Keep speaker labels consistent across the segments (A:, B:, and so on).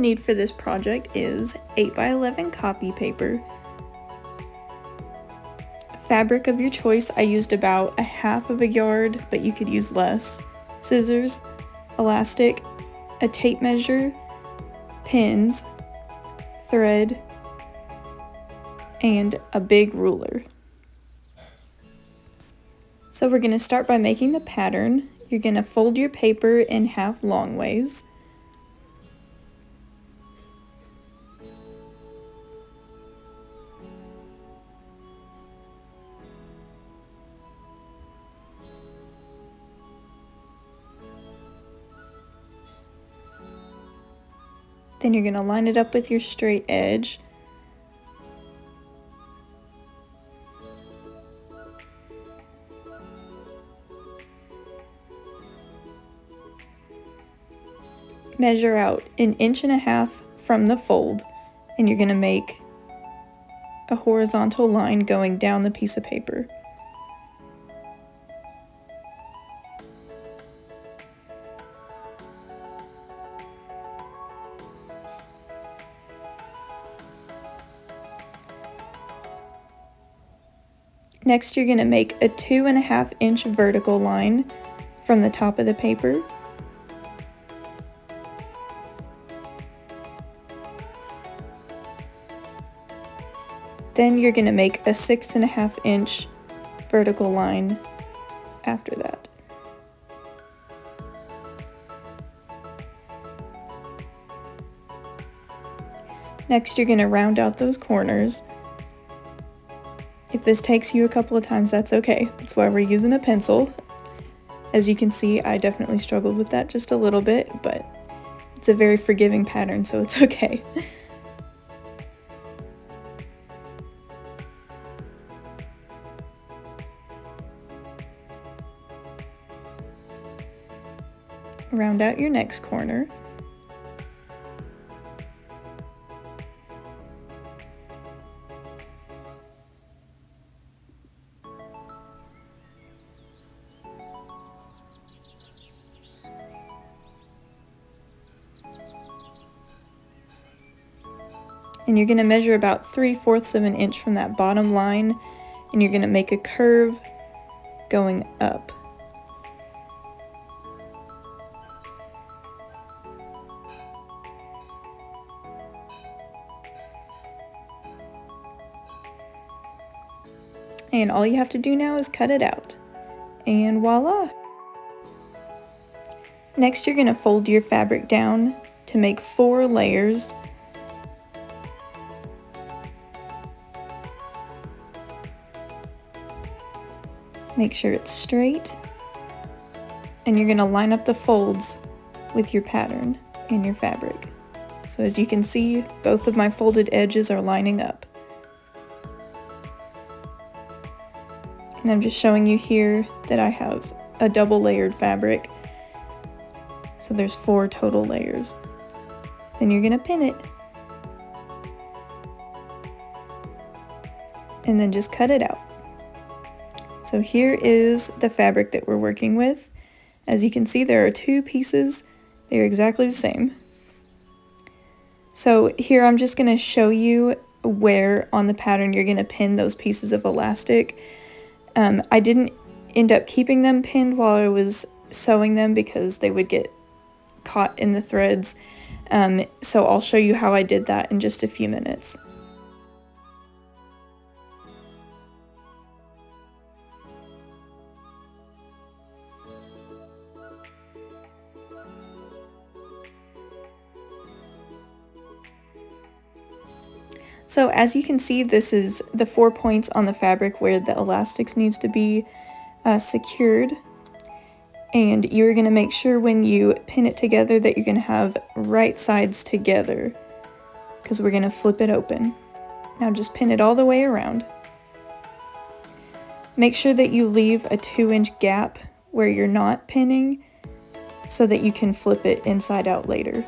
A: need for this project is 8x11 copy paper, fabric of your choice. I used about 1/2 yard, but you could use less, scissors, elastic, a tape measure, pins, thread, and a big ruler. So we're going to start by making the pattern. You're going to fold your paper in half long ways. Then you're going to line it up with your straight edge. Measure out 1.5 inches from the fold, and you're going to make a horizontal line going down the piece of paper. Next, you're going to make a 2.5-inch vertical line from the top of the paper. Then you're going to make a 6.5-inch vertical line after that. Next, you're going to round out those corners. If this takes you a couple of times, that's okay. That's why we're using a pencil. As you can see, I definitely struggled with that just a little bit, but it's a very forgiving pattern, so it's okay. Round out your next corner. And you're going to measure about 3/4 of an inch from that bottom line, and you're going to make a curve going up. And all you have to do now is cut it out. And voila! Next, you're going to fold your fabric down to make 4 layers. Make sure it's straight. And you're going to line up the folds with your pattern and your fabric. So as you can see, both of my folded edges are lining up. And I'm just showing you here that I have a double layered fabric. So there's 4 total layers. Then you're going to pin it. And then just cut it out. So here is the fabric that we're working with. As you can see, there are 2 pieces. They're exactly the same. So here I'm just going to show you where on the pattern you're going to pin those pieces of elastic. I didn't end up keeping them pinned while I was sewing them because they would get caught in the threads. So I'll show you how I did that in just a few minutes. So as you can see, this is the 4 points on the fabric where the elastics needs to be secured. And you're going to make sure when you pin it together that you're going to have right sides together, because we're going to flip it open. Now just pin it all the way around. Make sure that you leave a 2-inch gap where you're not pinning so that you can flip it inside out later.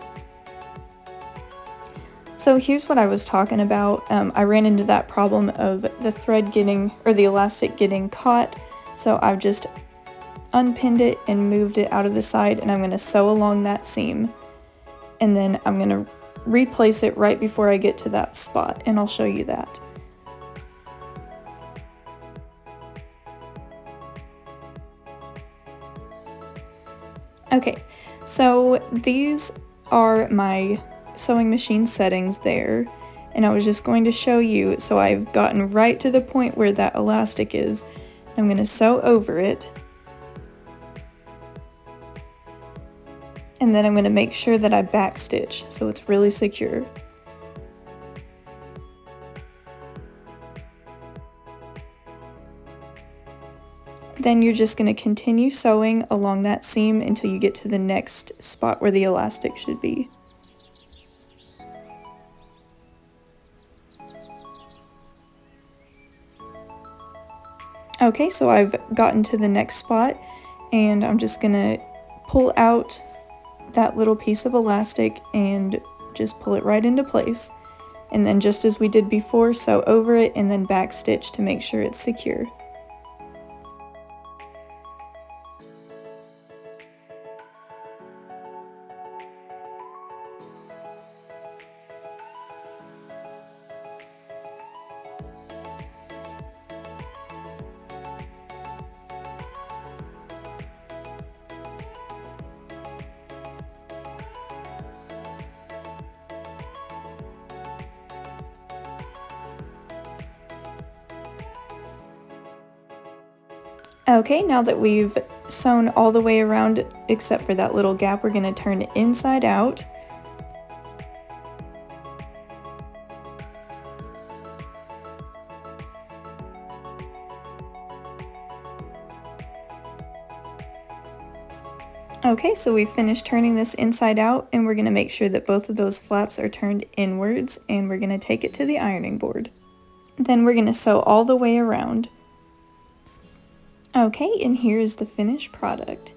A: So here's what I was talking about. I ran into that problem of the thread getting, or the elastic getting caught. So I've just unpinned it and moved it out of the side, and I'm going to sew along that seam. And then I'm going to replace it right before I get to that spot, and I'll show you that. Okay, so these are my sewing machine settings there, and I was just going to show you. So I've gotten right to the point where that elastic is. I'm going to sew over it, and then I'm going to make sure that I backstitch so it's really secure. Then you're just going to continue sewing along that seam until you get to the next spot where the elastic should be. Okay, so I've gotten to the next spot, and I'm just going to pull out that little piece of elastic and just pull it right into place. And then just as we did before, sew over it and then backstitch to make sure it's secure. Okay, now that we've sewn all the way around except for that little gap, we're going to turn it inside out. Okay, so we've finished turning this inside out, and we're going to make sure that both of those flaps are turned inwards, and we're going to take it to the ironing board. Then we're going to sew all the way around. Okay, and here is the finished product.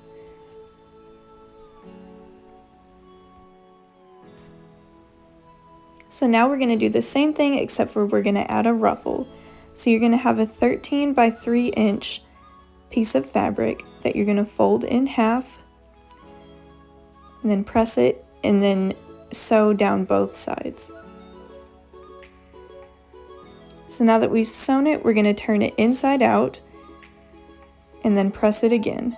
A: So now we're going to do the same thing except for we're going to add a ruffle. So you're going to have a 13 by 3 inch piece of fabric that you're going to fold in half, and then press it, and then sew down both sides. So now that we've sewn it, we're going to turn it inside out and then press it again.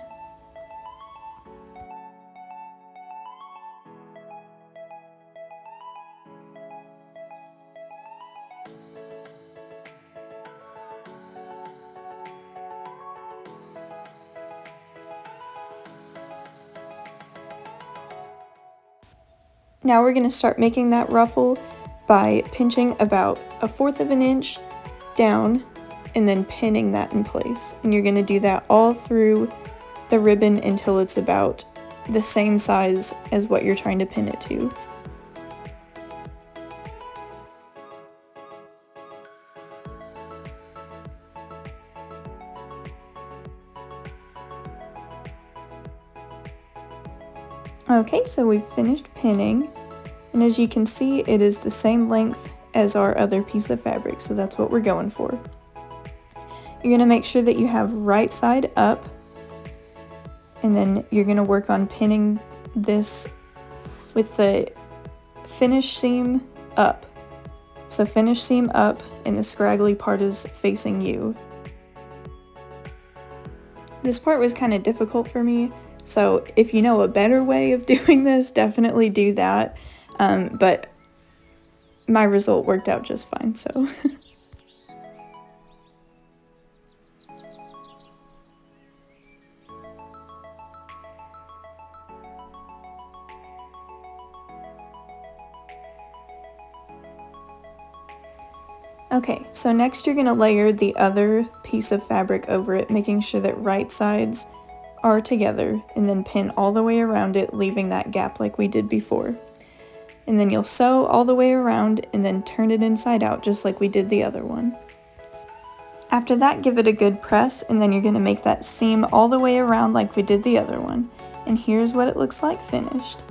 A: Now we're going to start making that ruffle by pinching about 1/4 of an inch down and then pinning that in place. And you're going to do that all through the ribbon until it's about the same size as what you're trying to pin it to. Okay, so we've finished pinning, and as you can see, it is the same length as our other piece of fabric, so that's what we're going for. You're going to make sure that you have right side up, and then you're going to work on pinning this with the finish seam up. So finish seam up, and the scraggly part is facing you. This part was kind of difficult for me, so if you know a better way of doing this, definitely do that. But my result worked out just fine, so. Okay, so next you're going to layer the other piece of fabric over it, making sure that right sides are together, and then pin all the way around it, leaving that gap like we did before. And then you'll sew all the way around and then turn it inside out just like we did the other one. After that, give it a good press, and then you're going to make that seam all the way around like we did the other one. And here's what it looks like finished.